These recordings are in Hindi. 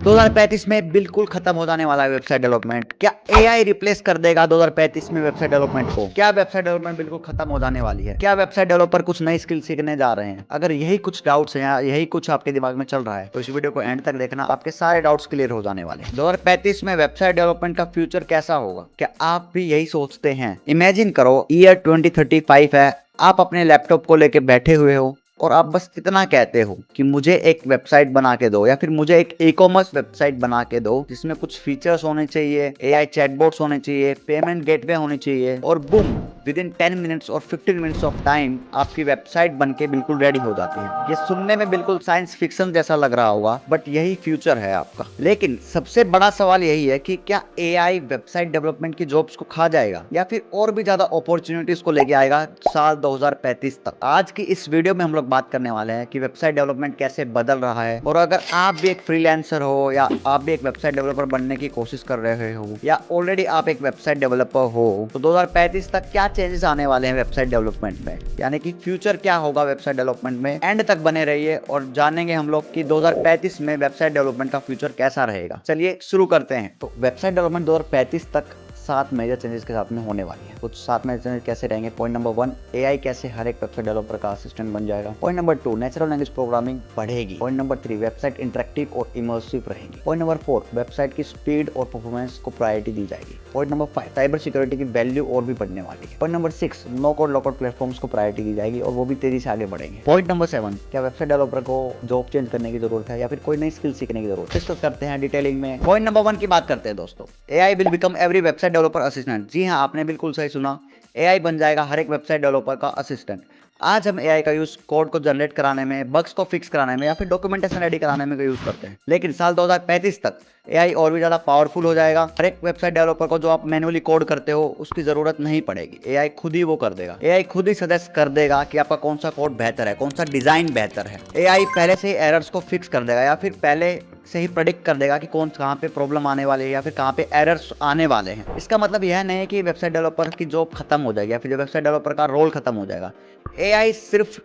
2035 में बिल्कुल खत्म हो जाने वाला है वेबसाइट डेवलपमेंट। क्या एआई रिप्लेस कर देगा 2035 में वेबसाइट डेवलपमेंट को? क्या वेबसाइट डेवलपमेंट बिल्कुल खत्म हो जाने वाली है? क्या वेबसाइट डेवलपर कुछ नई स्किल सीखने जा रहे हैं? अगर यही कुछ डाउट्स हैं या यही कुछ आपके दिमाग में चल रहा है तो इस वीडियो को एंड तक देखना, आपके सारे डाउट्स क्लियर हो जाने वाले हैं। 2035 में वेबसाइट डेवलपमेंट का फ्यूचर कैसा होगा? क्या आप भी यही सोचते हैं? इमेजिन करो ईयर 2035 है, आप अपने लैपटॉप को लेके बैठे हुए हो और आप बस इतना कहते हो कि मुझे एक वेबसाइट बना के दो या फिर मुझे एक ई कॉमर्स वेबसाइट बना के दो जिसमें कुछ फीचर्स होने चाहिए, एआई चैटबॉट्स होने चाहिए, पेमेंट गेटवे होनी चाहिए और बूम, विद इन 10 मिनट्स और 15 मिनट्स ऑफ टाइम आपकी वेबसाइट बनके बिल्कुल रेडी हो जाती है। ये सुनने में बिल्कुल साइंस फिक्शन जैसा लग रहा होगा, बट यही फ्यूचर है आपका। लेकिन सबसे बड़ा सवाल यही है कि क्या एआई वेबसाइट डेवलपमेंट की जॉब्स को खा जाएगा या फिर और भी ज्यादा अपॉर्चुनिटीज को लेके आएगा साल 2035 तक? आज की इस वीडियो में हम लोग बात करने वाले हैं कि वेबसाइट डेवलपमेंट कैसे बदल रहा है, और अगर आप भी एक फ्रीलांसर हो या आप भी एक वेबसाइट डेवलपर बनने की कोशिश कर रहे हो या ऑलरेडी आप एक वेबसाइट डेवलपर हो तो 2035 तक क्या चेंजेस आने वाले हैं वेबसाइट डेवलपमेंट में, यानी कि फ्यूचर क्या होगा वेबसाइट डेवलपमेंट में। एंड तक बने रहिए और जानेंगे हम लोग कि 2035 में वेबसाइट डेवलपमेंट का फ्यूचर कैसा रहेगा। चलिए शुरू करते हैं। तो वेबसाइट डेवलपमेंट 2035 तक 7 मेजर चेंजेस के साथ में होने वाली है। कुछ 7 मेजर चेंजेस कैसे रहेंगे? पॉइंट नंबर 1, एआई कैसे हर एक वेबसाइट डेवलपर का असिस्टेंट बन जाएगा। Point number 2, natural language programming बढ़ेगी। पॉइंट नंबर 3, वेबसाइट इंटरेक्टिव और इमर्सिव रहेगी। पॉइंट नंबर 4, वेबसाइट की स्पीड और परफॉर्मेंस को प्रायोरिटी दी जाएगी। पॉइंट नंबर 5, साइबर सिक्योरिटी की वैल्यू और भी बढ़ने वाली है। पॉइंट नंबर 6, नो कोड लो कोड प्लेटफॉर्म्स को प्रायोरिटी दी जाएगी और वो भी तेजी से आगे बढ़ेंगे। पॉइंट नंबर 7, क्या वेबसाइट डेवलपर को जॉब चेंज करने की जरूरत है या फिर कोई नई स्किल सीखने की जरूरत है? डिस्कस करते हैं डिटेलिंग में। पॉइंट नंबर 1 की बात करते हैं दोस्तों। AI will become every website developer assistant. जी हाँ, आपने बिल्कुल सही सुना, एआई बन जाएगा हर एक वेबसाइट डेवलपर का असिस्टेंट। आज हम एआई का यूज कोड को जनरेट कराने में, बग्स को फिक्स कराने में या फिर डॉक्यूमेंटेशन रेडी कराने में यूज करते हैं, लेकिन साल 2035 तक एआई और भी ज्यादा पावरफुल हो जाएगा। हर एक वेबसाइट डेवलपर को जो आप मैन्युअली कोड करते हो उसकी जरूरत नहीं पड़ेगी, एआई खुद ही वो कर देगा। एआई खुद ही सजेस्ट कर देगा कि आपका कौन सा कोड बेहतर है, कौन सा डिजाइन बेहतर है। एआई पहले से ही एरर्स को फिक्स कर देगा या फिर पहले से ही प्रेडिक्ट कर देगा कि कौन कहाँ पे प्रॉब्लम आने वाली है या फिर कहाँ पे एरर्स आने वाले हैं। इसका मतलब यह नहीं है कि वेबसाइट डेवलपर की जॉब खत्म हो जाएगी या फिर जो वेबसाइट डेवलपर का रोल खत्म हो जाएगा। एआई सिर्फ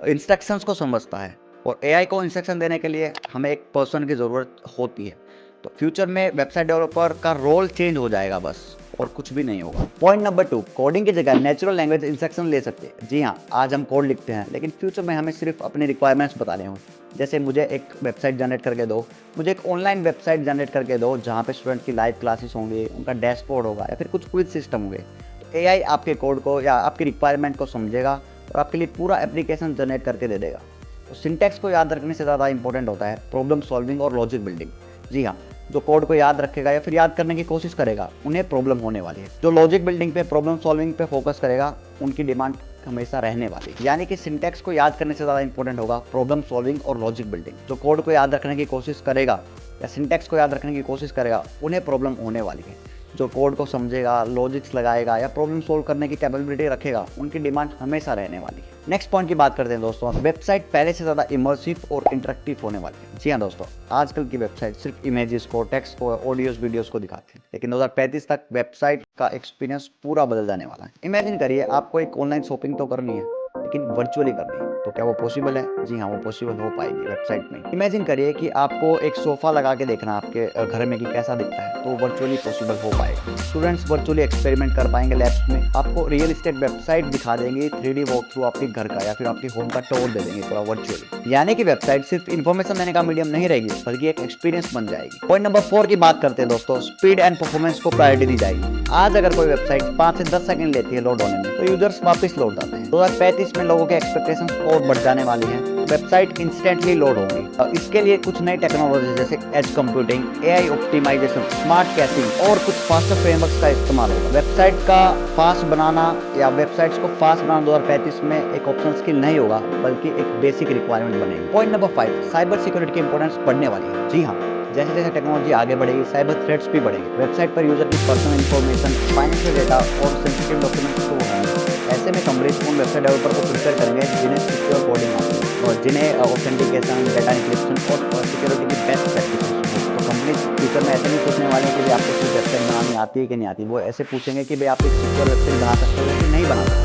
इंस्ट्रक्शंस को समझता है और एआई को इंस्ट्रक्शन देने के लिए हमें एक पर्सन की ज़रूरत होती है। तो फ्यूचर में वेबसाइट डेवलपर का रोल चेंज हो जाएगा बस, और कुछ भी नहीं होगा। पॉइंट नंबर 2, कोडिंग की जगह नेचुरल लैंग्वेज इंस्ट्रक्शन ले सकते हैं। जी हाँ, आज हम कोड लिखते हैं लेकिन फ्यूचर में हमें सिर्फ अपनी रिक्वायरमेंट्स बताने हों। जैसे मुझे एक वेबसाइट जनरेट करके दो, मुझे एक ऑनलाइन वेबसाइट जनरेट करके दो जहाँ पे स्टूडेंट की लाइव क्लासेस होंगे, उनका डैशबोर्ड होगा या फिर कुछ क्विज सिस्टम होंगे। तो एआई आपके कोड को या आपकी रिक्वायरमेंट को समझेगा और आपके लिए पूरा एप्लीकेशन जनरेट करके दे देगा। तो सिंटैक्स को याद रखने से ज़्यादा इंपॉर्टेंट होता है प्रॉब्लम सॉल्विंग और लॉजिक बिल्डिंग। जी हाँ, जो कोड को याद रखेगा या फिर याद करने की कोशिश करेगा उन्हें प्रॉब्लम होने वाली है। जो लॉजिक बिल्डिंग पे, प्रॉब्लम सॉल्विंग पे फोकस करेगा उनकी डिमांड हमेशा रहने वाली है। यानी कि सिंटैक्स को याद करने से ज़्यादा इंपॉर्टेंट होगा प्रॉब्लम सॉल्विंग और लॉजिक बिल्डिंग। जो कोड को याद रखने की कोशिश करेगा या सिंटैक्स को याद रखने की कोशिश करेगा उन्हें प्रॉब्लम होने वाली है। जो कोड को समझेगा, लॉजिक्स लगाएगा या प्रॉब्लम सोल्व करने की कैपेबिलिटी रखेगा उनकी डिमांड हमेशा रहने वाली है। नेक्स्ट पॉइंट की बात करते हैं दोस्तों। वेबसाइट पहले से ज़्यादा इमर्सिव और इंटरेक्टिव होने वाली है। जी हाँ दोस्तों, आजकल की वेबसाइट सिर्फ इमेजेस को, टेक्स्ट को, ऑडियोज, वीडियोस को दिखाती है, लेकिन 2035 तक वेबसाइट का एक्सपीरियंस पूरा बदल जाने वाला है। इमेजिन करिए आपको एक ऑनलाइन शॉपिंग तो करनी है लेकिन वर्चुअली करनी है, तो क्या वो पॉसिबल है? जी हाँ, वो पॉसिबल हो पाएगी वेबसाइट में। इमेजिन करिए कि आपको एक सोफा लगा के देखना है आपके घर में कि कैसा दिखता है, तो वर्चुअली पॉसिबल हो पाएगा। स्टूडेंट्स वर्चुअली एक्सपेरिमेंट कर पाएंगे लैब्स में। आपको रियल एस्टेट वेबसाइट दिखा देंगे, 3D वॉक थ्रू आपके घर का या फिर आपकी होम का टूर दे देंगे पूरा वर्चुअली। यानी कि वेबसाइट सिर्फ इन्फॉर्मेशन देने का मीडियम नहीं रहेगी बल्कि एक एक्सपीरियंस बन जाएगी। पॉइंट नंबर 4 की बात करते हैं दोस्तों। स्पीड एंड परफॉर्मेंस को प्रायोरिटी दी जाएगी। आज अगर कोई वेबसाइट 5 से 10 सेकंड लेती है लोड होने में, तो यूजर्स वापस लौट जाते हैं। 2035 में लोगों के एक्सपेक्टेशंस और बढ़ जाने वाली हैं। वेबसाइट इंस्टेंटली लोड होगी। इसके लिए कुछ नई टेक्नोलॉजी जैसे edge computing, AI optimisation, smart caching और कुछ फास्टर फ्रेमवर्क्स का इस्तेमाल होगा। वेबसाइट का फास्ट बनाना या वेबसाइट्स को फास्ट बनाना 2035 में एक ऑप्शन स्किल नहीं होगा बल्कि एक बेसिक रिक्वायरमेंट बनेगी। पॉइंट नंबर 5, साइबर सिक्योरिटी की इंपॉर्टेंस बढ़ने वाली है। जी हाँ, जैसे जैसे टेक्नोलॉजी आगे बढ़ेगी साइबर थ्रेट्स भी बढ़ेंगे। वेबसाइट पर यूजर की पर्सनल इन्फॉर्मेशन, फाइनेंशियल डेटा और सेंसिटिव डॉक्यूमेंट्स स्टोर होंगे। ऐसे में कंपनीज उन वेबसाइट डेवलपर को प्रिफर करेंगे जिन्हें सिक्योर कोडिंग आती है और जिन्हें ऑथेंटिकेशन, डेटा इंक्रिप्शन और सिक्योरिटी की बेस्ट प्रैक्टिसेस हो। तो कंपनीज फ्यूचर में ऐसे नहीं पूछने वाले कि भाई आपको सिर्फ वेबसाइट बनानी आती है कि नहीं आती, वो ऐसे पूछेंगे कि भाई आप एक सिक्योर वेबसाइट बना सकते हो कि नहीं बना सकते।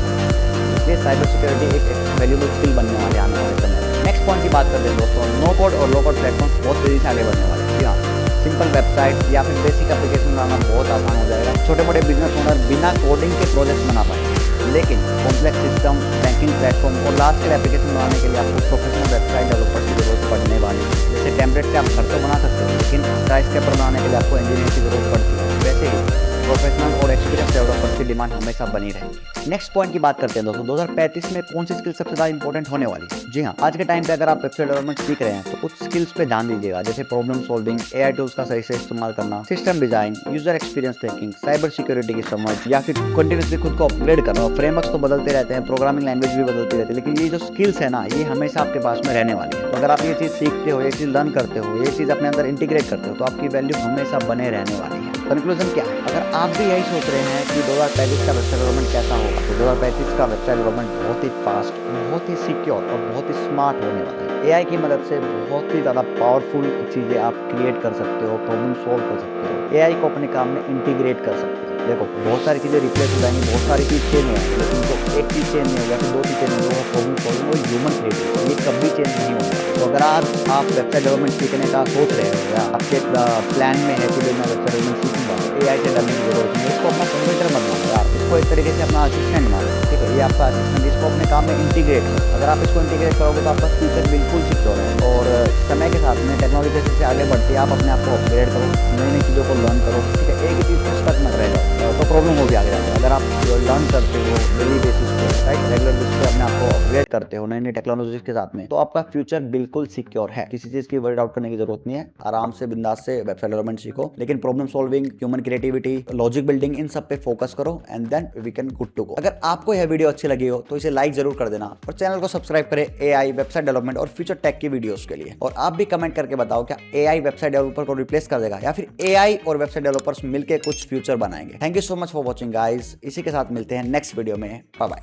इसलिए साइबर सिक्योरिटी एक वैल्यूबल स्किल बनने वाले आने वाले समय में। नेक्स्ट पॉइंट की बात करते हैं दोस्तों। नो कोड और लो कोड प्लेटफॉर्म बहुत तेजी से आगे बढ़ने वाले हैं। जी हाँ, सिंपल वेबसाइट या फिर बेसिक एप्लीकेशन बनाना बहुत आसान हो जाएगा। छोटे मोटे बिजनेस ओनर बिना कोडिंग के प्रोजेक्ट बना पाएंगे, लेकिन कॉम्प्लेक्स सिस्टम, बैंकिंग प्लेटफॉर्म और लार्ज स्केल एप्लीकेशन बनाने के लिए आपको प्रोफेशनल वेबसाइट डेवलपर की जरूरत पड़ने वाली है। जैसे टेम्पलेट से आप घर तो बना सकते हो, लेकिन स्काईस्क्रैपर बनाने के लिए आपको इंजीनियर की जरूरत पड़ती है। वैसे ही प्रोफेशनल और एक्सपीरियंस डेवलपर की डिमांड हमेशा बनी रहेगी। नेक्स्ट पॉइंट की बात करते हैं दोस्तों, 2035 में कौन सी स्किल सबसे ज्यादा इंपॉर्टेंट होने वाली है। जी हाँ, आज के टाइम पे अगर आप वेबसाइट डेवलपमेंट सीख रहे हैं तो कुछ स्किल्स पे ध्यान दीजिएगा, जैसे प्रॉब्लम सॉल्विंग, एआई टूल्स का सही से इस्तेमाल करना, system design, user experience taking, cyber security की समझ, या फिर कंटिन्यूसली खुद को अपग्रेड करना। फ्रेमवर्क्स तो बदलते रहते हैं, प्रोग्रामिंग लैंग्वेज भी बदलती रहती है, लेकिन ये जो स्किल्स है ना, ये हमेशा आपके पास में रहने वाली है। तो अगर आप ये चीज सीखते हो, ये चीज लर्न करते हो, ये चीज अपने अंदर इंटीग्रेट करते हो, तो आपकी वैल्यू हमेशा बने रहने वाली है। कंक्लूजन क्या है, अगर आप भी यही सोच रहे हैं कि 2035 का वेबसाइट डेवलपमेंट कैसा होगा, तो 2035 का वेबसाइट डेवलपमेंट बहुत ही फास्ट, बहुत ही सिक्योर और बहुत ही स्मार्ट होने वाला है। एआई की मदद से बहुत ही ज़्यादा पावरफुल चीज़ें आप क्रिएट कर सकते हो, प्रॉब्लम सॉल्व कर सकते हो, एआई को अपने काम में इंटीग्रेट कर सकते हो। देखो, बहुत सारी चीज़ें रिप्लेस हो जाएंगी, बहुत सारी चीज़ चेंज हो जाएंगी, लेकिन जो एक चीज़ चेंज नहीं होगा, फिर दो चीज़ चेंज नहीं होगा, प्रॉब्लम सॉल्विंग वो ह्यूमन क्रिएटिव, ये कभी चेंज नहीं होगा। तो अगर आज आप वेबसाइट डेवलपमेंट सीखने का सोच रहे हो या आपके प्लान में है कि मैं वेबसाइट डेवलपमेंट सीखूंगा, एआई से डरने की जरूरत नहीं है। इसको अपना कंप्यूटर मत बनाओ यार, इसको एक तरीके से अपना असिस्टेंट बना लो, ठीक है। ये आपका असिस्टेंट, इसको अपने काम में इंटीग्रेट करो। अगर आप इसको इंटीग्रेट करोगे तो आपका फ्यूचर बिल्कुल सिक्योर है। और समय के साथ में टेक्नोलॉजी जैसे जैसे आगे बढ़ती है, आप अपने आप को अपग्रेड करो, नई नई चीज़ों को लर्न करो, ठीक है। एक ही चीज़ पे स्टक मत रह जाओ, तो प्रॉब्लम हो भी आगे जाएगा। अगर आप लर्न करते हो डेली बेसिस पे, राइट, रेगुलर बेसिस पे अपने आप को अपग्रेड करते हो नई नई टेक्नोलॉजी के साथ में, तो आपका फ्यूचर बिल्कुल सिक्योर है। किसी चीज़ की वरी आउट करने की जरूरत नहीं है। आराम से बिंदास से वेबसाइट डेवलपमेंट सीखो, लेकिन problem solving, human creativity, logic building, इन सब पे फोकस करो and then we can good to go. अगर आपको यह वीडियो अच्छी लगी हो तो इसे लाइक जरूर कर देना और चैनल को सब्सक्राइब करें एआई, वेबसाइट डेवलपमेंट और फ्यूचर टेक की वीडियोस के लिए। और आप भी कमेंट करके बताओ, क्या एआई वेबसाइट डेवलपर को रिप्लेस कर देगा या फिर एआई और वेबसाइट डेवलपर्स मिलकर कुछ फ्यूचर बनाएंगे। Thank you so much for watching guys. इसी के साथ मिलते हैं नेक्स्ट वीडियो में। Bye bye.